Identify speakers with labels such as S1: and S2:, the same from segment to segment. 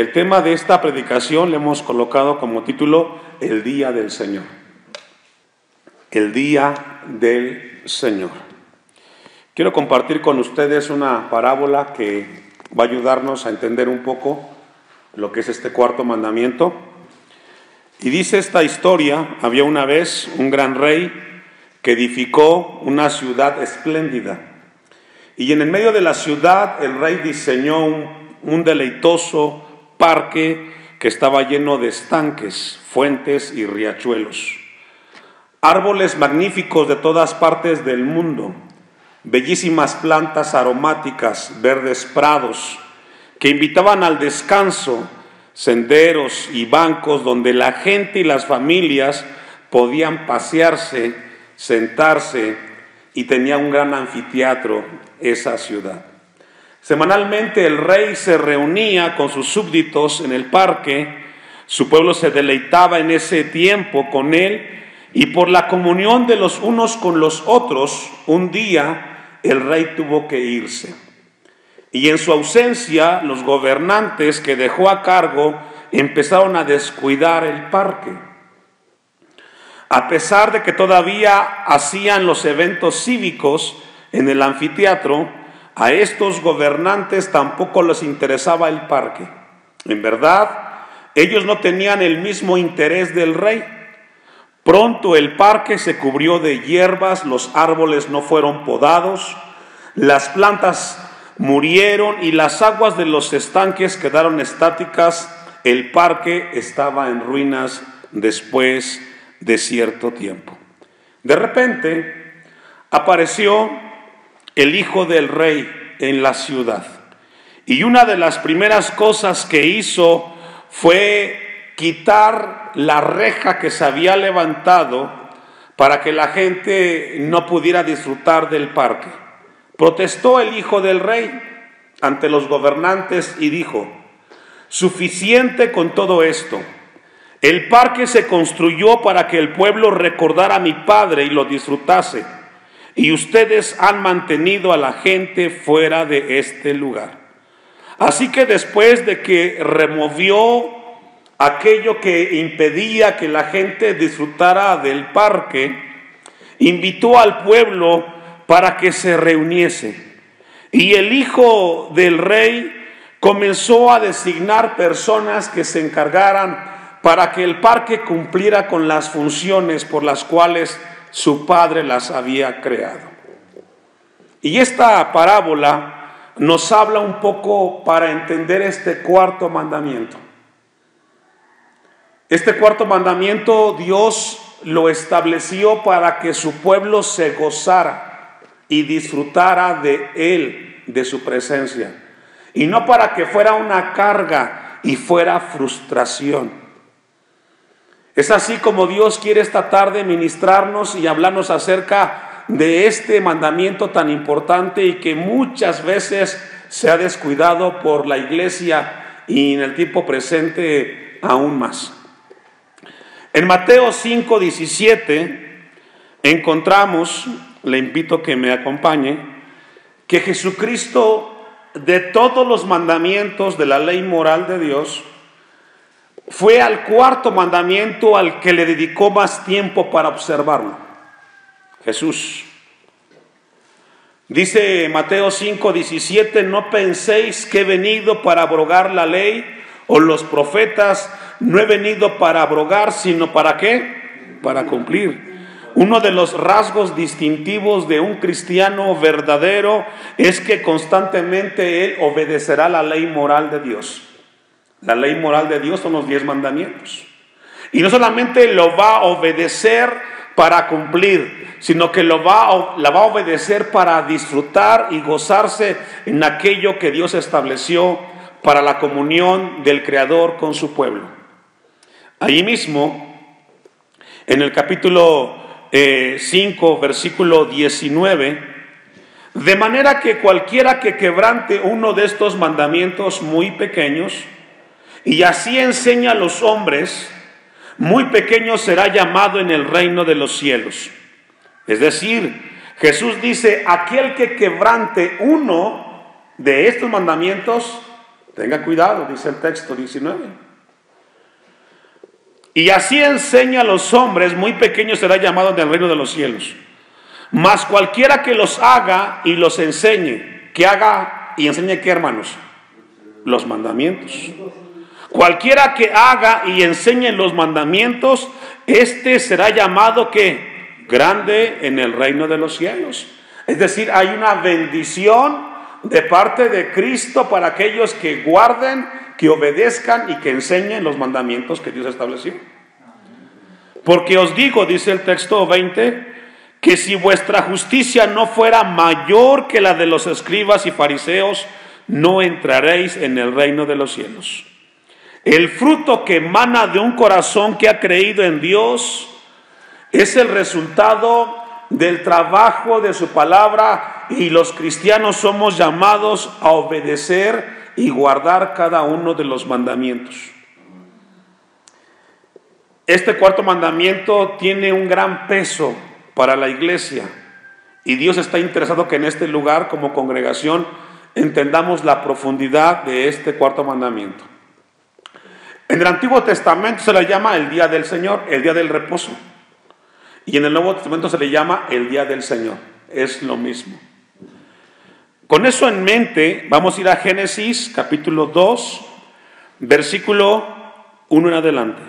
S1: el tema de esta predicación le hemos colocado como título El Día del Señor. El Día del Señor. Quiero compartir con ustedes una parábola que va a ayudarnos a entender un poco lo que es este cuarto mandamiento. Y dice esta historia: había una vez un gran rey que edificó una ciudad espléndida. Y en el medio de la ciudad el rey diseñó un deleitoso parque que estaba lleno de estanques, fuentes y riachuelos. Árboles magníficos de todas partes del mundo, bellísimas plantas aromáticas, verdes prados, que invitaban al descanso, senderos y bancos donde la gente y las familias podían pasearse, sentarse, y tenía un gran anfiteatro esa ciudad. Semanalmente el rey se reunía con sus súbditos en el parque, su pueblo se deleitaba en ese tiempo con él, y por la comunión de los unos con los otros, un día el rey tuvo que irse. Y en su ausencia, los gobernantes que dejó a cargo empezaron a descuidar el parque. A pesar de que todavía hacían los eventos cívicos en el anfiteatro, a estos gobernantes tampoco les interesaba el parque. En verdad, ellos no tenían el mismo interés del rey. Pronto el parque se cubrió de hierbas, los árboles no fueron podados, las plantas murieron y las aguas de los estanques quedaron estáticas. El parque estaba en ruinas después de cierto tiempo. De repente apareció el hijo del rey en la ciudad, y una de las primeras cosas que hizo fue quitar la reja que se había levantado para que la gente no pudiera disfrutar del parque. Protestó el hijo del rey ante los gobernantes y dijo: suficiente con todo esto. El parque se construyó para que el pueblo recordara a mi padre y lo disfrutase, y ustedes han mantenido a la gente fuera de este lugar. Así que después de que removió aquello que impedía que la gente disfrutara del parque, invitó al pueblo para que se reuniese. Y el hijo del rey comenzó a designar personas que se encargaran para que el parque cumpliera con las funciones por las cuales su padre las había creado. Y esta parábola nos habla un poco para entender este cuarto mandamiento. Este cuarto mandamiento Dios lo estableció para que su pueblo se gozara y disfrutara de él, de su presencia, y no para que fuera una carga y fuera frustración. Es así como Dios quiere esta tarde ministrarnos y hablarnos acerca de este mandamiento tan importante y que muchas veces se ha descuidado por la iglesia y en el tiempo presente aún más. En Mateo 5:17 encontramos, le invito a que me acompañe, que Jesucristo, de todos los mandamientos de la ley moral de Dios, fue al cuarto mandamiento al que le dedicó más tiempo para observarlo. Jesús. Dice Mateo 5:17: no penséis que he venido para abrogar la ley o los profetas. No he venido para abrogar, sino ¿para qué? Para cumplir. Uno de los rasgos distintivos de un cristiano verdadero es que constantemente él obedecerá la ley moral de Dios. La ley moral de Dios son los 10 mandamientos. Y no solamente lo va a obedecer para cumplir, sino que la va a obedecer para disfrutar y gozarse en aquello que Dios estableció para la comunión del Creador con su pueblo. Allí mismo, en el capítulo 5, versículo 19, de manera que cualquiera que quebrante uno de estos mandamientos muy pequeños, y así enseña a los hombres, muy pequeño será llamado en el reino de los cielos. Es decir, Jesús dice: aquel que quebrante uno de estos mandamientos Tenga cuidado, dice el texto 19. Y así enseña a los hombres, muy pequeños será llamado en el reino de los cielos. Mas cualquiera que los haga y los enseñe, que haga y enseñe ¿qué, hermanos? Los mandamientos. Cualquiera que haga y enseñe los mandamientos, este será llamado ¿qué? Grande en el reino de los cielos. Es decir, hay una bendición de parte de Cristo para aquellos que guarden, que obedezcan y que enseñen los mandamientos que Dios estableció. Porque os digo, dice el texto 20, que si vuestra justicia no fuera mayor que la de los escribas y fariseos, no entraréis en el reino de los cielos. El fruto que emana de un corazón que ha creído en Dios es el resultado del trabajo de su palabra, y los cristianos somos llamados a obedecer y guardar cada uno de los mandamientos. Este cuarto mandamiento tiene un gran peso para la iglesia, y Dios está interesado que en este lugar, como congregación, entendamos la profundidad de este cuarto mandamiento. En el Antiguo Testamento se le llama el día del Señor, el día del reposo, y en el Nuevo Testamento se le llama el día del Señor. Es lo mismo. Con eso en mente, vamos a ir a Génesis capítulo 2, versículo 1 en adelante.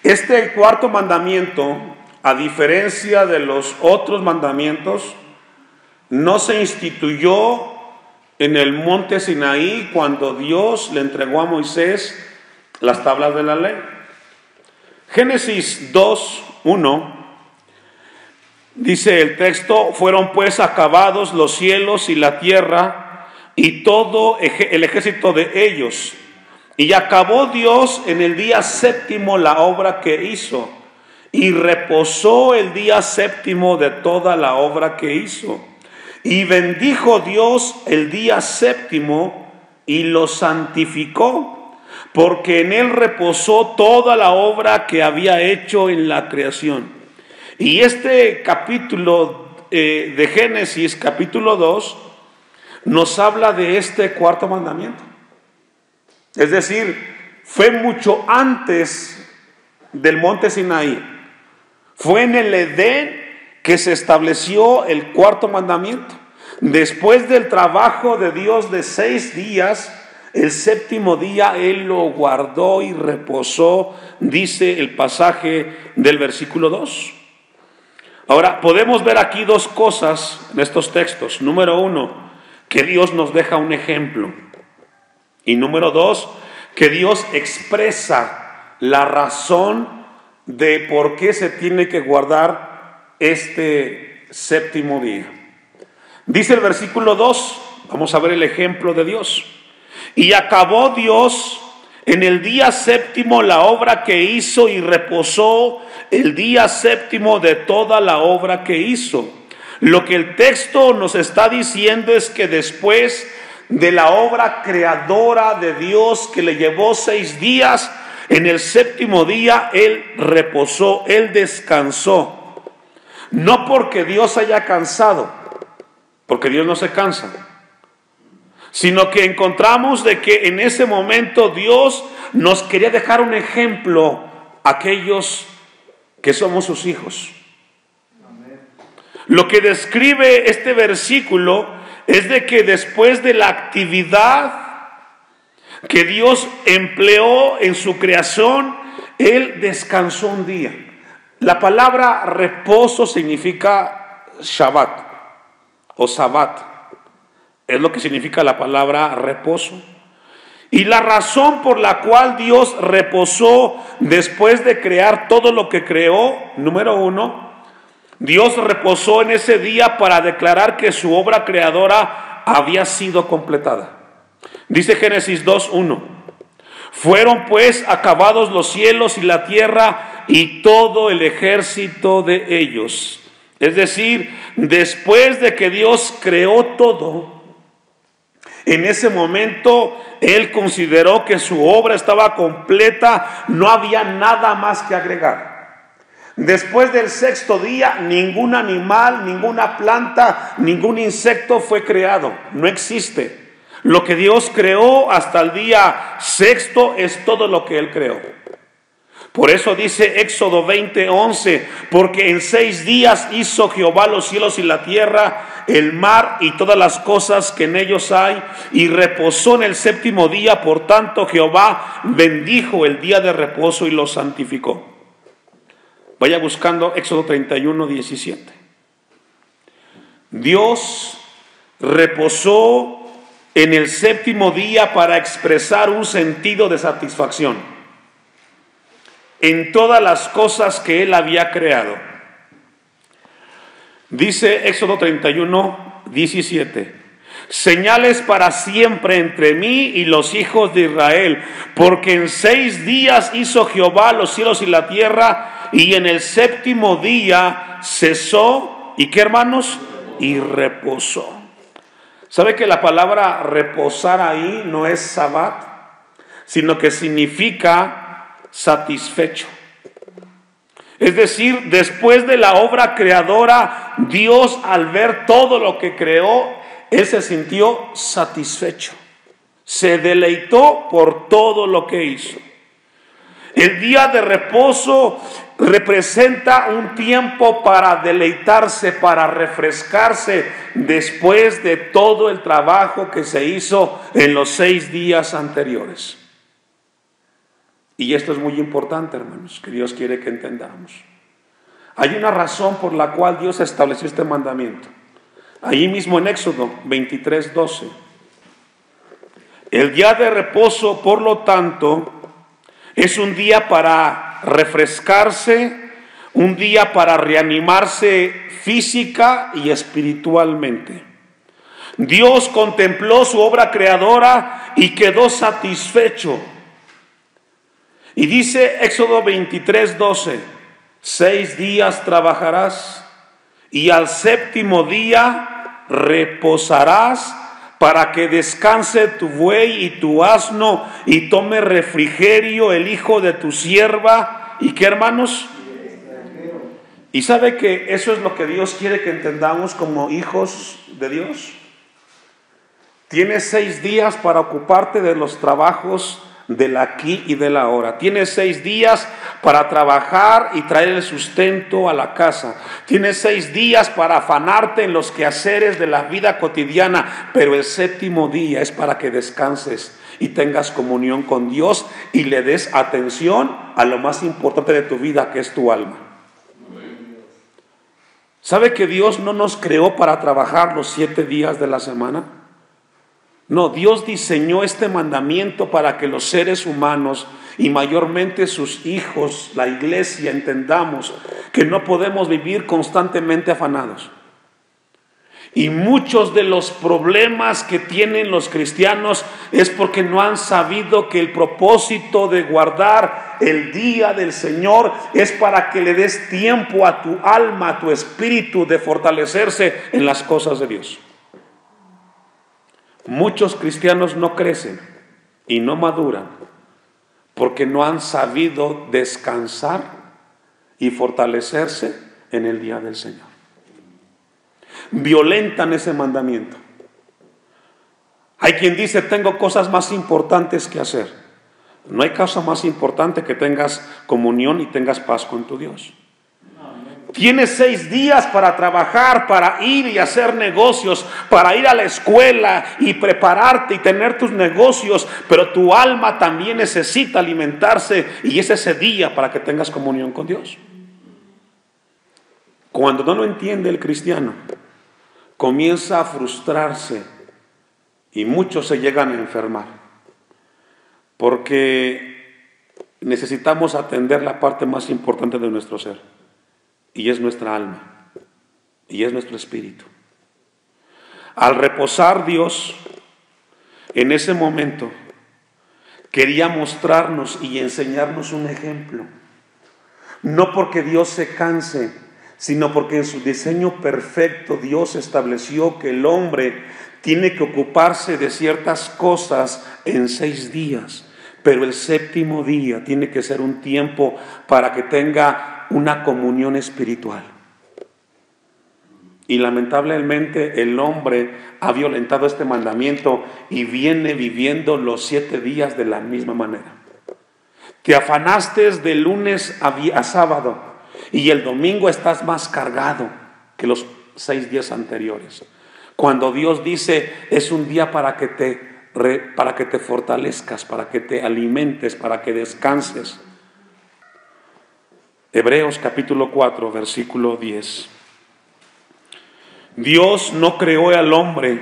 S1: Este cuarto mandamiento, a diferencia de los otros mandamientos, no se instituyó en el monte Sinaí cuando Dios le entregó a Moisés las tablas de la ley. Génesis 2, 1, dice el texto: fueron pues acabados los cielos y la tierra y todo el ejército de ellos. Y acabó Dios en el día séptimo la obra que hizo, y reposó el día séptimo de toda la obra que hizo. Y bendijo Dios el día séptimo y lo santificó, porque en él reposó toda la obra que había hecho en la creación. Y este capítulo de Génesis, capítulo 2, nos habla de este cuarto mandamiento. Es decir, fue mucho antes del monte Sinaí. Fue en el Edén que se estableció el cuarto mandamiento. Después del trabajo de Dios de 6 días, el séptimo día Él lo guardó y reposó, dice el pasaje del versículo 2. Ahora, podemos ver aquí dos cosas en estos textos. Número 1, que Dios nos deja un ejemplo. Y número 2, que Dios expresa la razón de por qué se tiene que guardar este séptimo día. Dice el versículo 2, vamos a ver el ejemplo de Dios. Y acabó Dios en el día séptimo la obra que hizo y reposó el día séptimo de toda la obra que hizo. Lo que el texto nos está diciendo es que después de la obra creadora de Dios que le llevó 6 días, en el séptimo día Él reposó, Él descansó. No porque Dios haya cansado, porque Dios no se cansa, sino que encontramos de que en ese momento Dios nos quería dejar un ejemplo a aquellos que somos sus hijos. Lo que describe este versículo es de que después de la actividad que Dios empleó en su creación, Él descansó un día. La palabra reposo significa Shabbat o Sabbat. Es lo que significa la palabra reposo. Y la razón por la cual Dios reposó después de crear todo lo que creó, número 1, Dios reposó en ese día para declarar que su obra creadora había sido completada. Dice Génesis 2:1: fueron pues acabados los cielos y la tierra y todo el ejército de ellos. Es decir, después de que Dios creó todo, en ese momento Él consideró que su obra estaba completa, no había nada más que agregar. Después del 6º día, ningún animal, ninguna planta, ningún insecto fue creado, no existe. Lo que Dios creó hasta el día sexto es todo lo que Él creó. Por eso dice Éxodo 20:11, porque en 6 días hizo Jehová los cielos y la tierra, el mar y todas las cosas que en ellos hay, y reposó en el séptimo día. Por tanto Jehová bendijo el día de reposo y lo santificó. Vaya buscando Éxodo 31:17. Dios reposó en el séptimo día para expresar un sentido de satisfacción en todas las cosas que Él había creado. Dice Éxodo 31:17, señales para siempre entre mí y los hijos de Israel, porque en 6 días hizo Jehová los cielos y la tierra, y en el séptimo día cesó, ¿y qué, hermanos? Y reposó. ¿Sabe que la palabra reposar ahí no es sabbat, sino que significa satisfecho? Es decir, después de la obra creadora, Dios, al ver todo lo que creó, Él se sintió satisfecho. Se deleitó por todo lo que hizo. El día de reposo representa un tiempo para deleitarse, para refrescarse después de todo el trabajo que se hizo en los 6 días anteriores. Y esto es muy importante, hermanos, que Dios quiere que entendamos. Hay una razón por la cual Dios estableció este mandamiento. Allí mismo en Éxodo 23:12. El día de reposo, por lo tanto, es un día para refrescarse, un día para reanimarse física y espiritualmente. Dios contempló su obra creadora y quedó satisfecho. Y dice Éxodo 23:12, 6 días trabajarás y al séptimo día reposarás, para que descanse tu buey y tu asno, y tome refrigerio el hijo de tu sierva. ¿Y qué, hermanos? ¿Y sabe que eso es lo que Dios quiere que entendamos como hijos de Dios? Tienes 6 días para ocuparte de los trabajos del aquí y del ahora. Tienes 6 días para trabajar y traer el sustento a la casa. Tienes 6 días para afanarte en los quehaceres de la vida cotidiana, pero el séptimo día es para que descanses y tengas comunión con Dios y le des atención a lo más importante de tu vida, que es tu alma. ¿Sabe que Dios no nos creó para trabajar los 7 días de la semana? No, Dios diseñó este mandamiento para que los seres humanos, y mayormente sus hijos, la iglesia, entendamos que no podemos vivir constantemente afanados. Y muchos de los problemas que tienen los cristianos es porque no han sabido que el propósito de guardar el día del Señor es para que le des tiempo a tu alma, a tu espíritu, de fortalecerse en las cosas de Dios. Muchos cristianos no crecen y no maduran porque no han sabido descansar y fortalecerse en el día del Señor. Violentan ese mandamiento. Hay quien dice: tengo cosas más importantes que hacer. No hay cosa más importante que tengas comunión y tengas paz con tu Dios. Tienes 6 días para trabajar, para ir y hacer negocios, para ir a la escuela y prepararte y tener tus negocios, pero tu alma también necesita alimentarse, y es ese día para que tengas comunión con Dios. Cuando no lo entiende el cristiano, comienza a frustrarse y muchos se llegan a enfermar, porque necesitamos atender la parte más importante de nuestro ser. Y es nuestra alma, y es nuestro espíritu. Al reposar Dios, en ese momento, quería mostrarnos y enseñarnos un ejemplo. No porque Dios se canse, sino porque en su diseño perfecto Dios estableció que el hombre tiene que ocuparse de ciertas cosas en 6 días. Pero el séptimo día tiene que ser un tiempo para que tenga una comunión espiritual. Y lamentablemente el hombre ha violentado este mandamiento y viene viviendo los 7 días de la misma manera. Te afanaste de lunes a sábado y el domingo estás más cargado que los 6 días anteriores. Cuando Dios dice es un día para que te fortalezcas, para que te alimentes, para que descanses. Hebreos capítulo 4, versículo 10. Dios no creó al hombre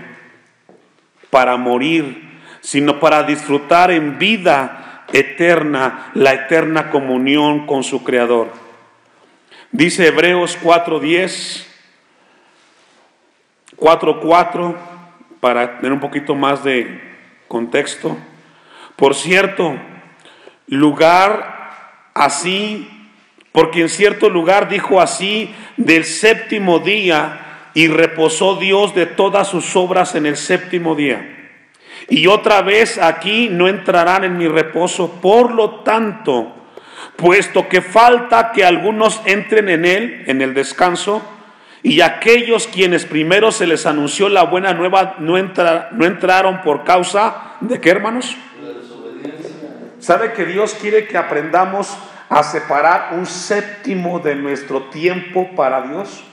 S1: para morir, sino para disfrutar en vida eterna, la eterna comunión con su Creador. Dice Hebreos 4:10, 4:4, para tener un poquito más de contexto. Por cierto, porque en cierto lugar dijo así del séptimo día, y reposó Dios de todas sus obras en el séptimo día. Y otra vez aquí no entrarán en mi reposo. Por lo tanto, puesto que falta que algunos entren en él, en el descanso, y aquellos quienes primero se les anunció la buena nueva no entraron por causa ¿de qué, hermanos?
S2: La desobediencia.
S1: ¿Sabe que Dios quiere que aprendamos a separar un séptimo de nuestro tiempo para Dios?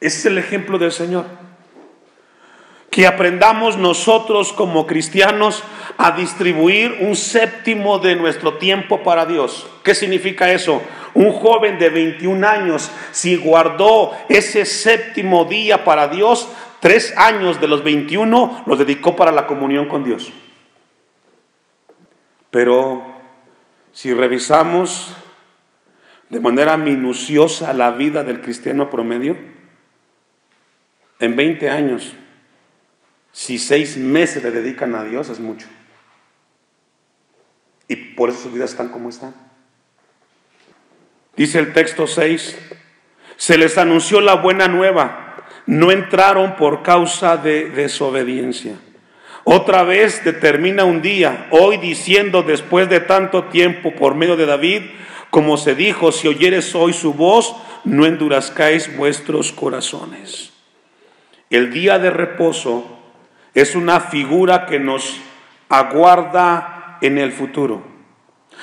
S1: Ese es el ejemplo del Señor. Que aprendamos nosotros como cristianos a distribuir un séptimo de nuestro tiempo para Dios. ¿Qué significa eso? Un joven de 21 años, si guardó ese séptimo día para Dios, 3 años de los 21 los dedicó para la comunión con Dios. Pero si revisamos de manera minuciosa la vida del cristiano promedio, en 20 años, si 6 meses le dedican a Dios, es mucho. Y por eso sus vidas están como están. Dice el texto 6, se les anunció la buena nueva, no entraron por causa de desobediencia. Otra vez determina un día, hoy diciendo después de tanto tiempo por medio de David, como se dijo, si oyeres hoy su voz, no endurezcáis vuestros corazones. El día de reposo es una figura que nos aguarda en el futuro.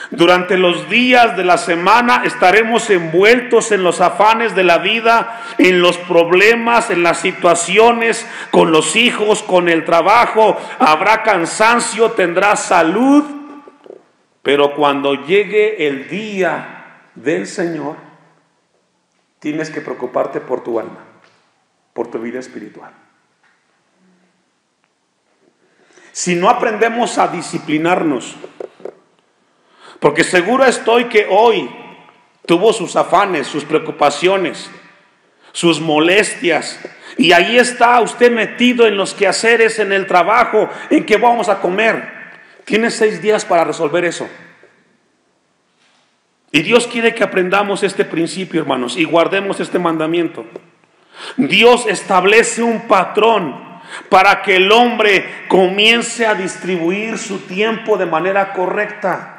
S1: Durante los días de la semana estaremos envueltos en los afanes de la vida, en los problemas, en las situaciones, con los hijos, con el trabajo. Habrá cansancio, tendrás salud. Pero cuando llegue el día del Señor, tienes que preocuparte por tu alma, por tu vida espiritual. Si no aprendemos a disciplinarnos, porque seguro estoy que hoy tuvo sus afanes, sus preocupaciones, sus molestias, y ahí está usted metido en los quehaceres, en el trabajo, en qué vamos a comer. Tiene 6 días para resolver eso. Y Dios quiere que aprendamos este principio, hermanos, y guardemos este mandamiento. Dios establece un patrón para que el hombre comience a distribuir su tiempo de manera correcta.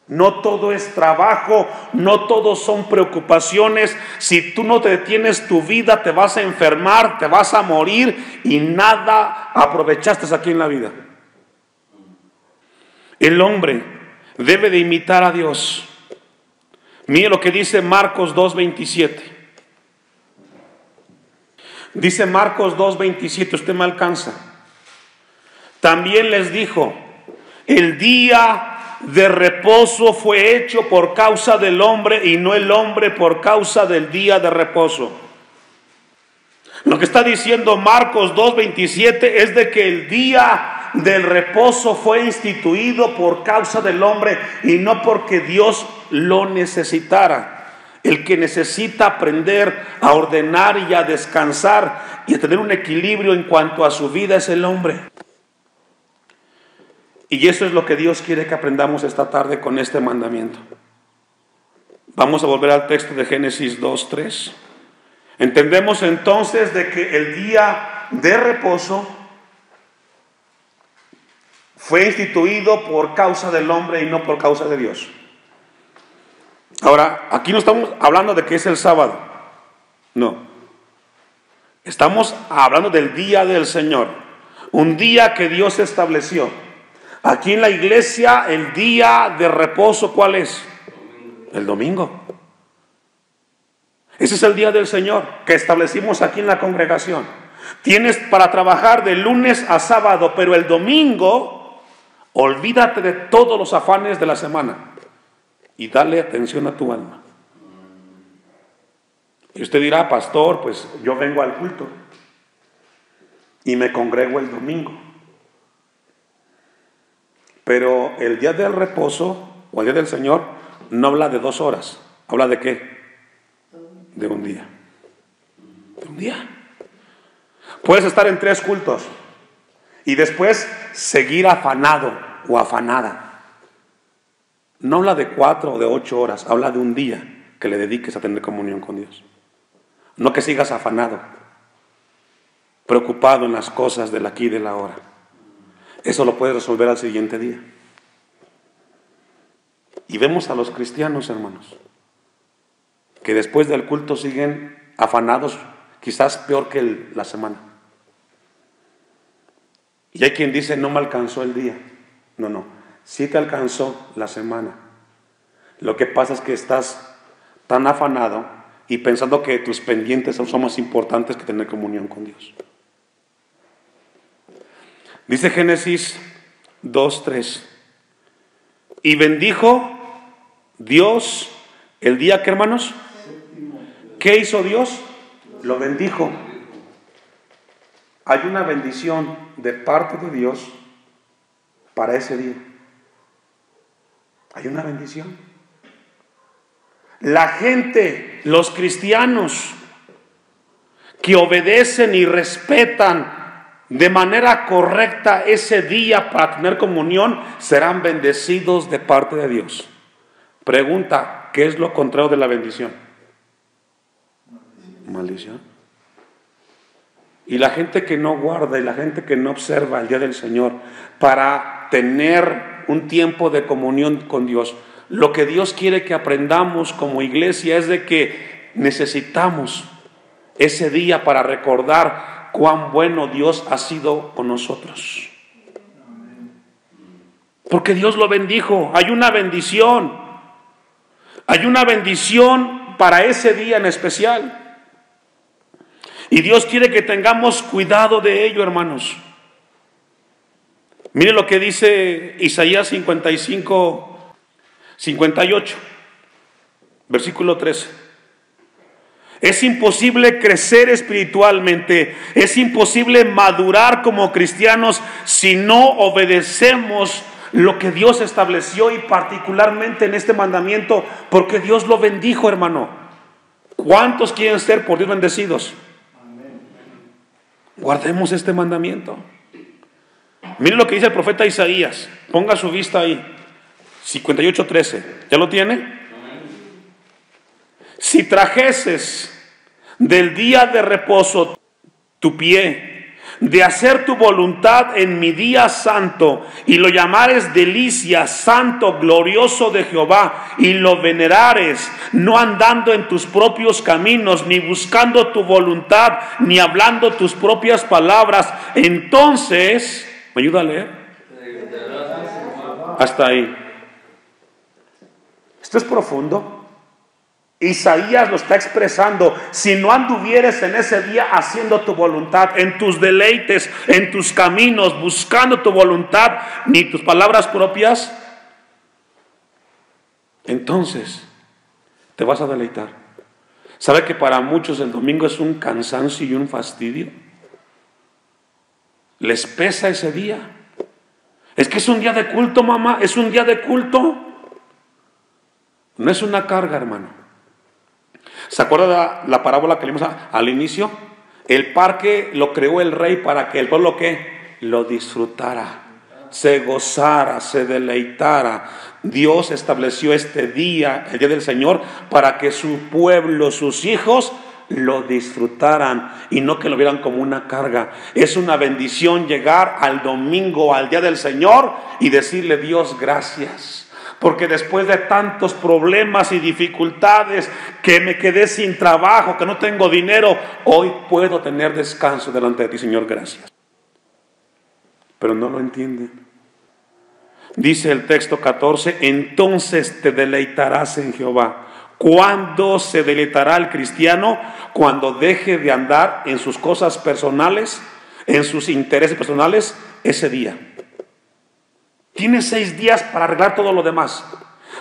S1: No todo es trabajo, no todo son preocupaciones. Si tú no te detienes tu vida, te vas a enfermar, te vas a morir y nada aprovechaste aquí en la vida. El hombre debe de imitar a Dios. Mire lo que dice Marcos 2:27. Dice Marcos 2:27, usted me alcanza. También les dijo, el día de reposo fue hecho por causa del hombre y no el hombre por causa del día de reposo. Lo que está diciendo Marcos 2:27 es de que el día del reposo fue instituido por causa del hombre y no porque Dios lo necesitara. El que necesita aprender a ordenar y a descansar y a tener un equilibrio en cuanto a su vida es el hombre. Y eso es lo que Dios quiere que aprendamos esta tarde con este mandamiento. Vamos a volver al texto de Génesis 2:3. Entendemos entonces de que el día de reposo fue instituido por causa del hombre y no por causa de Dios. Ahora, aquí no estamos hablando de que es el sábado. No. Estamos hablando del día del Señor, un día que Dios estableció. Aquí en la iglesia, el día de reposo, ¿cuál es? El domingo. Ese es el día del Señor que establecimos aquí en la congregación. Tienes para trabajar de lunes a sábado, pero el domingo, olvídate de todos los afanes de la semana y dale atención a tu alma. Y usted dirá, pastor, pues yo vengo al culto y me congrego el domingo. Pero el día del reposo o el día del Señor no habla de 2 horas. ¿Habla de qué? De un día. De un día. Puedes estar en 3 cultos y después seguir afanado o afanada. No habla de 4 o de 8 horas. Habla de un día que le dediques a tener comunión con Dios. No que sigas afanado, preocupado en las cosas del aquí y del ahora. Eso lo puedes resolver al siguiente día. Y vemos a los cristianos, hermanos, que después del culto siguen afanados, quizás peor que la semana. Y hay quien dice, no me alcanzó el día. No, sí te alcanzó la semana. Lo que pasa es que estás tan afanado y pensando que tus pendientes son más importantes que tener comunión con Dios. Dice Génesis 2:3. Y bendijo Dios el día que, hermanos, ¿qué hizo Dios? Lo bendijo. Hay una bendición de parte de Dios para ese día. Hay una bendición. La gente, los cristianos que obedecen y respetan de manera correcta ese día para tener comunión, serán bendecidos de parte de Dios. Pregunta, ¿qué es lo contrario de la bendición? Maldición. Y la gente que no guarda y la gente que no observa el día del Señor para tener un tiempo de comunión con Dios, lo que Dios quiere que aprendamos como iglesia es de que necesitamos ese día para recordar cuán bueno Dios ha sido con nosotros. Porque Dios lo bendijo. Hay una bendición. Hay una bendición para ese día en especial. Y Dios quiere que tengamos cuidado de ello, hermanos. Mire lo que dice Isaías 58, versículo 13. Es imposible crecer espiritualmente, es imposible madurar como cristianos si no obedecemos lo que Dios estableció, y particularmente en este mandamiento, porque Dios lo bendijo, hermano. ¿Cuántos quieren ser por Dios bendecidos? Guardemos este mandamiento. Mire lo que dice el profeta Isaías. Ponga su vista ahí. 58:13. ¿Ya lo tiene? Si trajeses del día de reposo tu pie, de hacer tu voluntad en mi día santo, y lo llamares delicia, santo, glorioso de Jehová, y lo venerares, no andando en tus propios caminos, ni buscando tu voluntad, ni hablando tus propias palabras, entonces, ¿me ayuda a leer? Hasta ahí. Esto es profundo. Isaías lo está expresando. Si no anduvieres en ese día haciendo tu voluntad, en tus deleites, en tus caminos, buscando tu voluntad, ni tus palabras propias, entonces te vas a deleitar. ¿Sabe que para muchos el domingo es un cansancio y un fastidio? Les pesa ese día. Es que es un día de culto, mamá, es un día de culto. No es una carga, hermano. ¿Se acuerda de la parábola que leímos al inicio? El parque lo creó el rey para que el pueblo ¿qué? Lo disfrutara, se gozara, se deleitara. Dios estableció este día, el día del Señor, para que su pueblo, sus hijos, lo disfrutaran y no que lo vieran como una carga. Es una bendición llegar al domingo, al día del Señor, y decirle: Dios, gracias, porque después de tantos problemas y dificultades, que me quedé sin trabajo, que no tengo dinero, hoy puedo tener descanso delante de ti, Señor, gracias. Pero no lo entienden. Dice el texto 14, entonces te deleitarás en Jehová. ¿Cuándo se deleitará el cristiano? Cuando deje de andar en sus cosas personales, en sus intereses personales, ese día. Tiene 6 días para arreglar todo lo demás.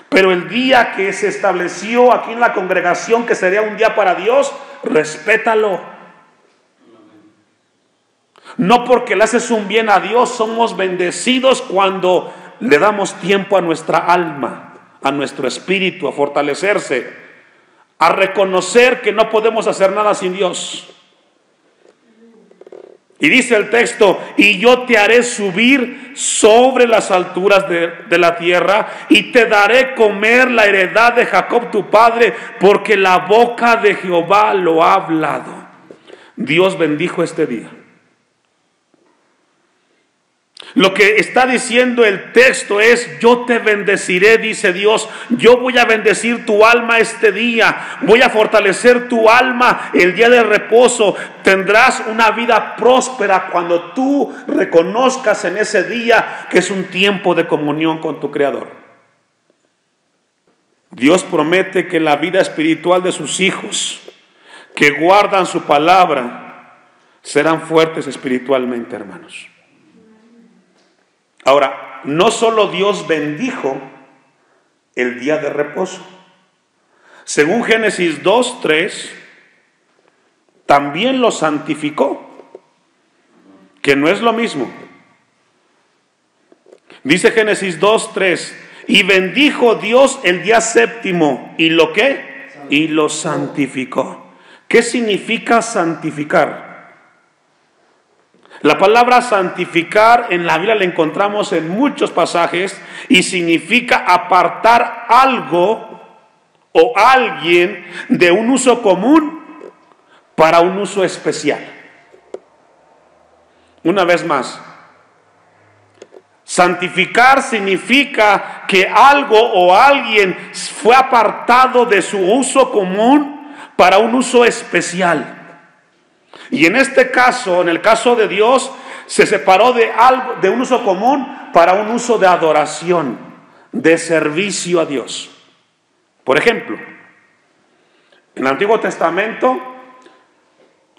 S1: Pero el día que se estableció aquí en la congregación, que sería un día para Dios, respétalo. No porque le haces un bien a Dios, somos bendecidos cuando le damos tiempo a nuestra alma, a nuestro espíritu, a fortalecerse, a reconocer que no podemos hacer nada sin Dios. Y dice el texto, y yo te haré subir sobre las alturas de la tierra, y te daré comer la heredad de Jacob tu padre, porque la boca de Jehová lo ha hablado. Dios bendijo este día. Lo que está diciendo el texto es, yo te bendeciré, dice Dios. Yo voy a bendecir tu alma este día. Voy a fortalecer tu alma el día de reposo. Tendrás una vida próspera cuando tú reconozcas en ese día que es un tiempo de comunión con tu Creador. Dios promete que la vida espiritual de sus hijos, que guardan su palabra, serán fuertes espiritualmente, hermanos. Ahora, no solo Dios bendijo el día de reposo. Según Génesis 2:3, también lo santificó, que no es lo mismo. Dice Génesis 2:3, y bendijo Dios el día séptimo, ¿y lo qué? Y lo santificó. ¿Qué significa santificar? La palabra santificar en la Biblia la encontramos en muchos pasajes y significa apartar algo o alguien de un uso común para un uso especial. Una vez más, santificar significa que algo o alguien fue apartado de su uso común para un uso especial. Y en este caso, en el caso de Dios, se separó de algo, de un uso común para un uso de adoración, de servicio a Dios. Por ejemplo, en el Antiguo Testamento,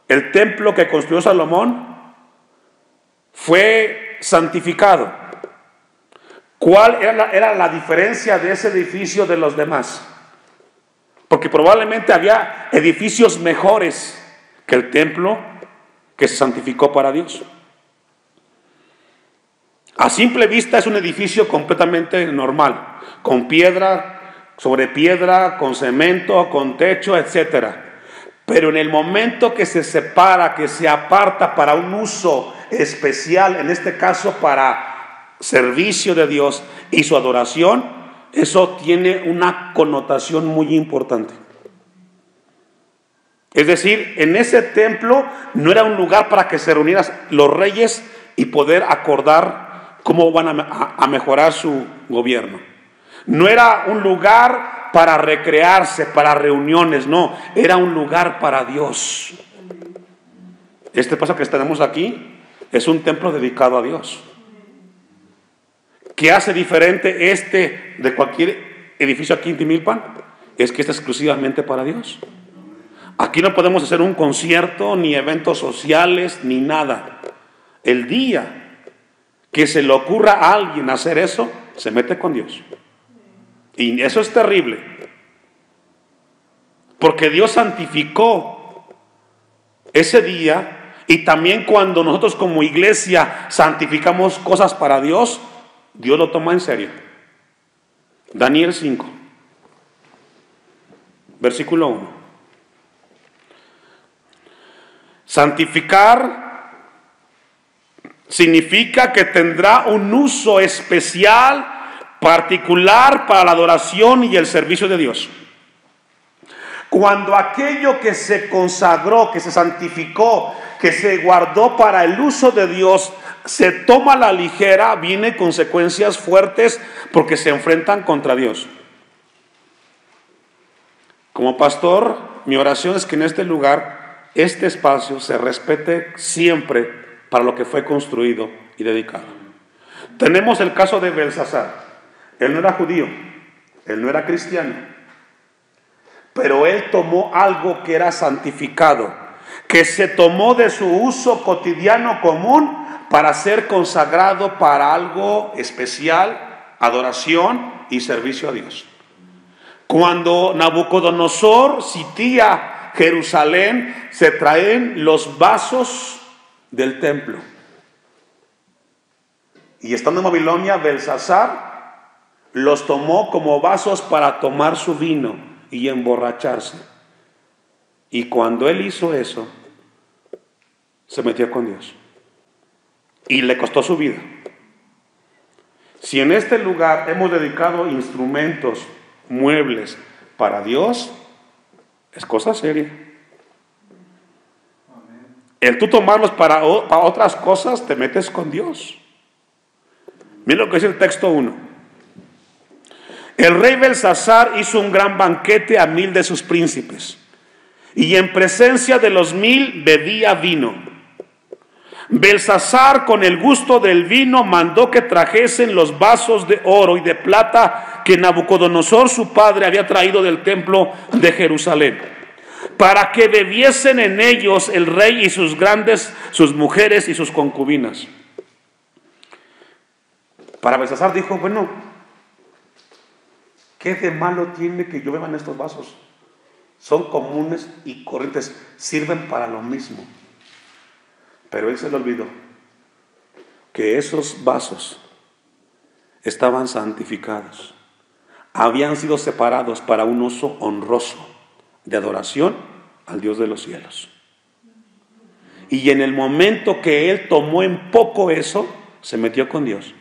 S1: el templo que construyó Salomón fue santificado. ¿Cuál era la diferencia de ese edificio de los demás? Porque probablemente había edificios mejores que el templo que se santificó para Dios. A simple vista es un edificio completamente normal, con piedra, sobre piedra, con cemento, con techo, etcétera. Pero en el momento que se separa, que se aparta para un uso especial, en este caso para servicio de Dios y su adoración, eso tiene una connotación muy importante. Es decir, en ese templo no era un lugar para que se reunieran los reyes y poder acordar cómo van a mejorar su gobierno. No era un lugar para recrearse, para reuniones, no, era un lugar para Dios. Este paso que tenemos aquí es un templo dedicado a Dios. ¿Qué hace diferente este de cualquier edificio aquí en Timilpan? Es que es exclusivamente para Dios. Aquí no podemos hacer un concierto, ni eventos sociales, ni nada. El día que se le ocurra a alguien hacer eso, se mete con Dios. Y eso es terrible. Porque Dios santificó ese día, y también cuando nosotros como iglesia santificamos cosas para Dios, Dios lo toma en serio. Daniel 5, versículo 1. Santificar significa que tendrá un uso especial, particular para la adoración y el servicio de Dios. Cuando aquello que se consagró, que se santificó, que se guardó para el uso de Dios, se toma a la ligera, vienen consecuencias fuertes porque se enfrentan contra Dios. Como pastor, mi oración es que en este lugar, este espacio se respete siempre para lo que fue construido y dedicado. Tenemos el caso de Belsasar. Él no era judío, él no era cristiano, pero él tomó algo que era santificado, que se tomó de su uso cotidiano común para ser consagrado para algo especial, adoración y servicio a Dios. Cuando Nabucodonosor sitía Jerusalén, se traen los vasos del templo. Y estando en Babilonia, Belsasar los tomó como vasos para tomar su vino y emborracharse. Y cuando él hizo eso, se metió con Dios. Y le costó su vida. Si en este lugar hemos dedicado instrumentos, muebles para Dios, es cosa seria. El tú tomarlos para otras cosas, te metes con Dios. Mira lo que dice el texto 1. El rey Belsasar hizo un gran banquete a 1000 de sus príncipes, y en presencia de los 1000 bebía vino. Belsasar, con el gusto del vino, mandó que trajesen los vasos de oro y de plata que Nabucodonosor su padre había traído del templo de Jerusalén, para que bebiesen en ellos el rey y sus grandes, sus mujeres y sus concubinas. Para Belsasar dijo, bueno, ¿qué de malo tiene que yo beba en estos vasos? Son comunes y corrientes, sirven para lo mismo. Pero él se le olvidó que esos vasos estaban santificados, habían sido separados para un uso honroso de adoración al Dios de los cielos. Y en el momento que él tomó en poco eso, se metió con Dios.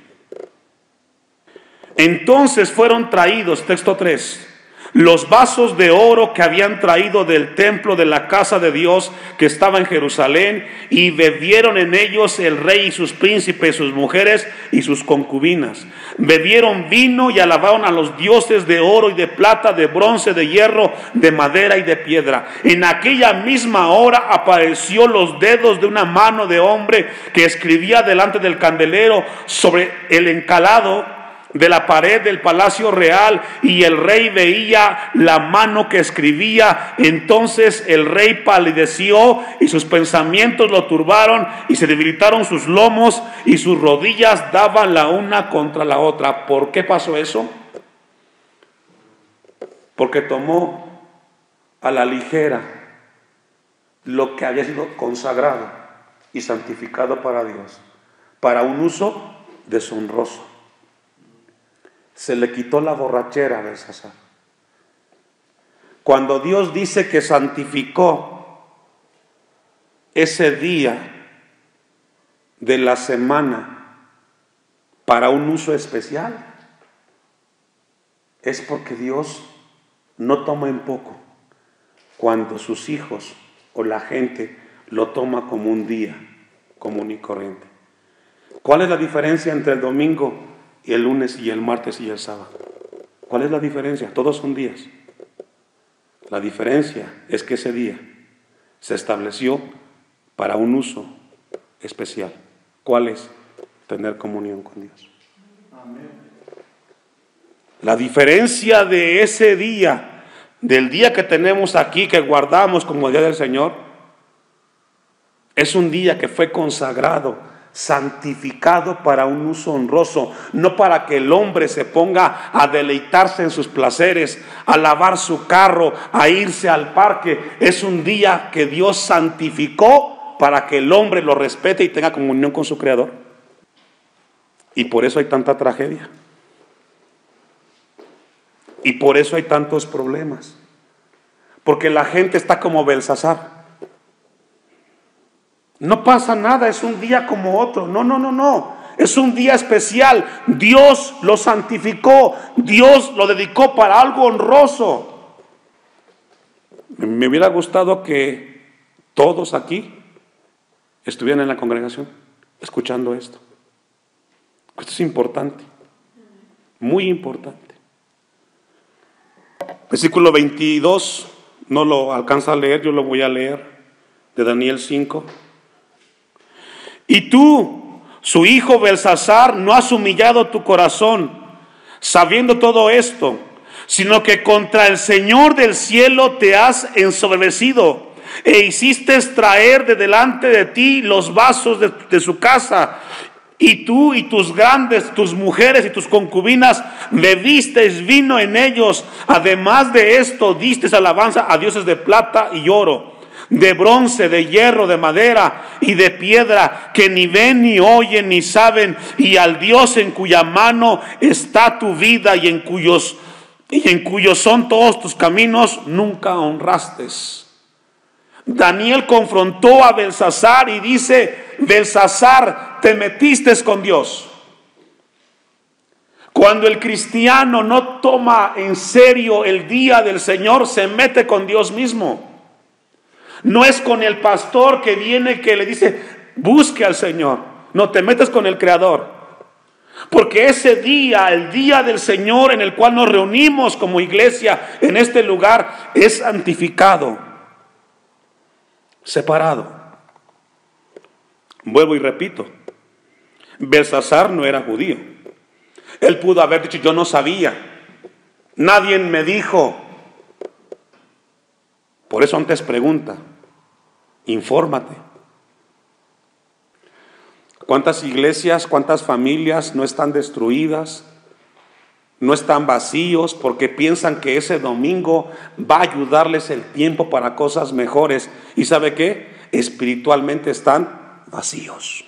S1: Entonces fueron traídos, texto 3, los vasos de oro que habían traído del templo de la casa de Dios que estaba en Jerusalén, y bebieron en ellos el rey y sus príncipes, sus mujeres y sus concubinas. Bebieron vino y alabaron a los dioses de oro y de plata, de bronce, de hierro, de madera y de piedra. En aquella misma hora apareció los dedos de una mano de hombre que escribía delante del candelero sobre el encalado de la pared del palacio real, y el rey veía la mano que escribía. Entonces el rey palideció y sus pensamientos lo turbaron, y se debilitaron sus lomos y sus rodillas daban la una contra la otra. ¿Por qué pasó eso? Porque tomó a la ligera lo que había sido consagrado y santificado para Dios, para un uso deshonroso. Se le quitó la borrachera a Belsasar. Cuando Dios dice que santificó ese día de la semana para un uso especial, es porque Dios no toma en poco cuando sus hijos o la gente lo toma como un día común y corriente. ¿Cuál es la diferencia entre el domingo y el lunes y el martes y el sábado? ¿Cuál es la diferencia? Todos son días. La diferencia es que ese día se estableció para un uso especial. ¿Cuál es? Tener comunión con Dios. Amén. La diferencia de ese día, del día que tenemos aquí, que guardamos como el día del Señor, es un día que fue consagrado, santificado para un uso honroso, no para que el hombre se ponga a deleitarse en sus placeres, a lavar su carro, a irse al parque. Es un día que Dios santificó para que el hombre lo respete y tenga comunión con su Creador. Y por eso hay tanta tragedia. Y por eso hay tantos problemas. Porque la gente está como Belsasar. No pasa nada, es un día como otro. No. Es un día especial. Dios lo santificó. Dios lo dedicó para algo honroso. Me hubiera gustado que todos aquí estuvieran en la congregación escuchando esto. Esto es importante, muy importante. Versículo 22, no lo alcanza a leer, yo lo voy a leer, de Daniel 5. Y tú, su hijo Belsasar, no has humillado tu corazón, sabiendo todo esto, sino que contra el Señor del cielo te has ensoberbecido, e hiciste traer de delante de ti los vasos de su casa, y tú y tus grandes, tus mujeres y tus concubinas bebisteis vino en ellos. Además de esto, disteis alabanza a dioses de plata y oro, de bronce, de hierro, de madera y de piedra, que ni ven, ni oyen, ni saben, y al Dios en cuya mano está tu vida y en cuyos son todos tus caminos, nunca honraste. Daniel confrontó a Belsasar y dice: Belsasar, te metiste con Dios. Cuando el cristiano no toma en serio el día del Señor, se mete con Dios mismo. No es con el pastor que viene, que le dice busque al Señor. No, te metes con el Creador. Porque ese día, el día del Señor en el cual nos reunimos como iglesia en este lugar, es santificado, separado. Vuelvo y repito, Belsasar no era judío. Él pudo haber dicho: yo no sabía, nadie me dijo. Por eso antes pregunta, infórmate. ¿Cuántas iglesias, cuántas familias no están destruidas, no están vacíos porque piensan que ese domingo va a ayudarles el tiempo para cosas mejores? ¿Y sabe qué? Espiritualmente están vacíos,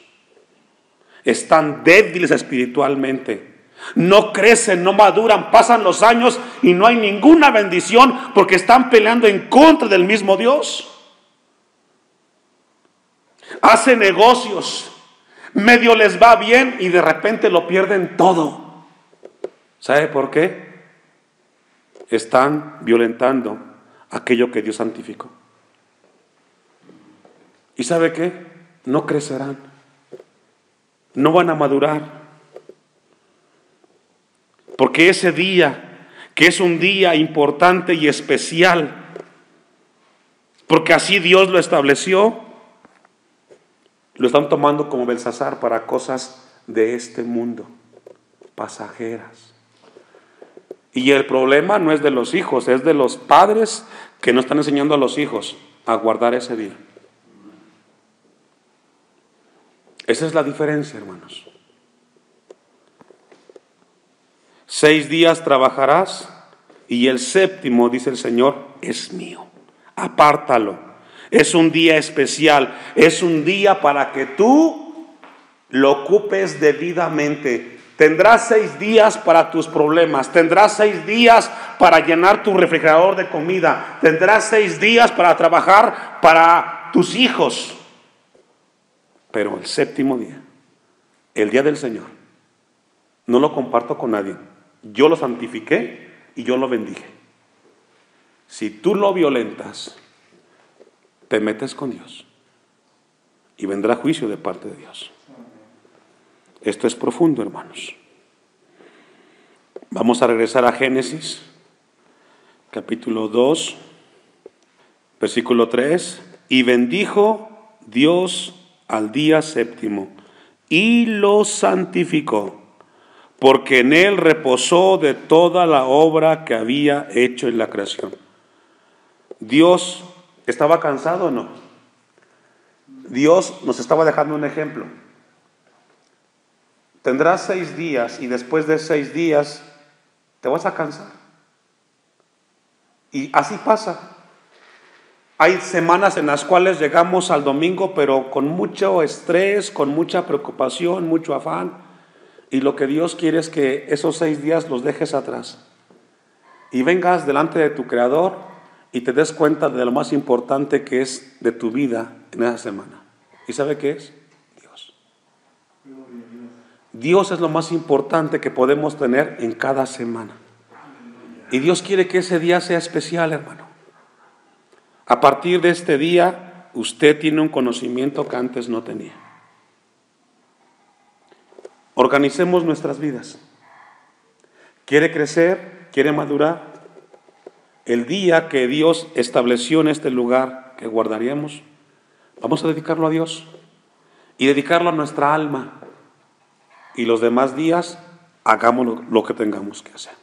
S1: están débiles espiritualmente, no crecen, no maduran, pasan los años y no hay ninguna bendición porque están peleando en contra del mismo Dios. Hacen negocios, medio les va bien y de repente lo pierden todo. ¿Sabe por qué? Están violentando aquello que Dios santificó. ¿Y sabe qué? No crecerán, no van a madurar. Porque ese día, que es un día importante y especial, porque así Dios lo estableció, lo están tomando como Belsasar para cosas de este mundo, pasajeras. Y el problema no es de los hijos, es de los padres que no están enseñando a los hijos a guardar ese día. Esa es la diferencia, hermanos. 6 días trabajarás y el séptimo, dice el Señor, es mío. Apártalo. Es un día especial, es un día para que tú lo ocupes debidamente. Tendrás 6 días para tus problemas, tendrás 6 días para llenar tu refrigerador de comida, tendrás 6 días para trabajar para tus hijos. Pero el séptimo día, el día del Señor, no lo comparto con nadie. Yo lo santifiqué y yo lo bendije. Si tú lo violentas, te metes con Dios y vendrá juicio de parte de Dios. Esto es profundo, hermanos. Vamos a regresar a Génesis, capítulo 2, versículo 3. Y bendijo Dios al día séptimo y lo santificó, porque en él reposó de toda la obra que había hecho en la creación. Dios ¿estaba cansado o no? Dios nos estaba dejando un ejemplo. Tendrás 6 días y después de 6 días te vas a cansar. Y así pasa. Hay semanas en las cuales llegamos al domingo pero con mucho estrés, con mucha preocupación, mucho afán. Y lo que Dios quiere es que esos 6 días los dejes atrás y vengas delante de tu Creador y te des cuenta de lo más importante que es de tu vida en esa semana. ¿Y sabe qué es? Dios. Dios es lo más importante que podemos tener en cada semana. Y Dios quiere que ese día sea especial, hermano. A partir de este día, usted tiene un conocimiento que antes no tenía. organicemos nuestras vidas. ¿Quiere crecer? ¿Quiere madurar? El día que Dios estableció en este lugar que guardaríamos, vamos a dedicarlo a Dios y dedicarlo a nuestra alma. Y los demás días, hagamos lo que tengamos que hacer.